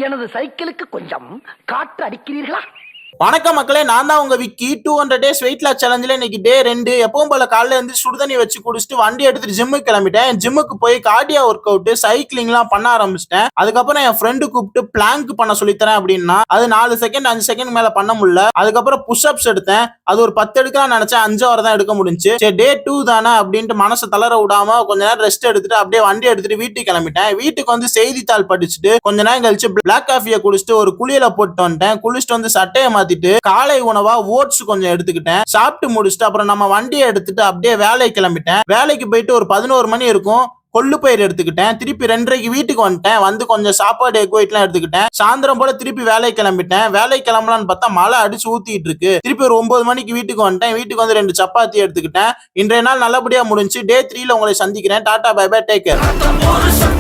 எனது சைக்கிளுக்கு கொஞ்சம் காற்று அடிக்கிறீர்களா? வணக்கம் மக்களே, நான் தான் உங்க விக்கி. 200 days வெயிட் லாஸ் சேலஞ்சில் இன்னைக்கு டே 2. எப்பவும் போல காலையில இருந்து சுடுதண்ணி வச்சு குடிச்சிட்டு வண்டி எடுத்துட்டு ஜிம்முக்கு கிளம்பிட்டேன். ஜிம்முக்கு போய் கார்டியா ஒர்க் அவுட் சைக்கிளிங்லாம் பண்ண ஆரம்பிச்சிட்டேன். அதுக்கப்புறம் என் ஃப்ரெண்டு கூப்பிட்டு பிளாங்க் பண்ண சொல்லித்தரேன் அப்படின்னா அது 4 செகண்ட் 5 செகண்ட் மேல பண்ண முடியல. அதுக்கப்புறம் புஷ்அப்ஸ் எடுத்தேன். அது ஒரு 10 எடுக்கலாம் நினைச்சேன், 5 வரை தான் எடுக்க முடிஞ்சு. சரி டே 2 தானே அப்படின்ட்டு மனசை தளர விடாம கொஞ்ச நேரம் ரெஸ்ட் எடுத்துட்டு அப்படியே வண்டி எடுத்துட்டு வீட்டுக்கு கிளம்பிட்டேன். வீட்டுக்கு வந்து செய்தித்தாள் படிச்சுட்டு கொஞ்ச நேரம் கழிச்சு பிளாக் காஃபியை குடிச்சிட்டு ஒரு குளியல போட்டு வந்துட்டேன். குளிச்சுட்டு வந்து சட்டையை மாத்திட்டு காலை உணவா ஓட்ஸ் கொஞ்சம் எடுத்துக்கிட்டேன். சாப்பிட்டு முடிச்சுட்டு அப்புறம் நம்ம வண்டியை எடுத்துட்டு அப்படியே வேலைக்கு கிளம்பிட்டேன். வேலைக்கு போயிட்டு ஒரு 11 மணி இருக்கும். கொள்ளு பயிர் எடுத்துக்கிட்டேன். திருப்பி 2:30க்கு வீட்டுக்கு வந்துட்டேன். வந்து கொஞ்சம் சாப்பாடு எக் ஒயிட்லாம் எடுத்துக்கிட்டேன். சாயந்தரம் போல திருப்பி வேலைக்கு கிளம்பிட்டேன். வேலைக்கு கிளம்பலான்னு பார்த்தா மழை அடிச்சு ஊத்திட்டு இருக்கு. திருப்பி ஒரு 9 மணிக்கு வீட்டுக்கு வந்துட்டேன். வீட்டுக்கு வந்து 2 சப்பாத்தி எடுத்துக்கிட்டேன். இன்றைய நாள் நல்லபடியா முடிஞ்சு. டே 3ல உங்களை சந்திக்கிறேன். Tata bye bye, take care.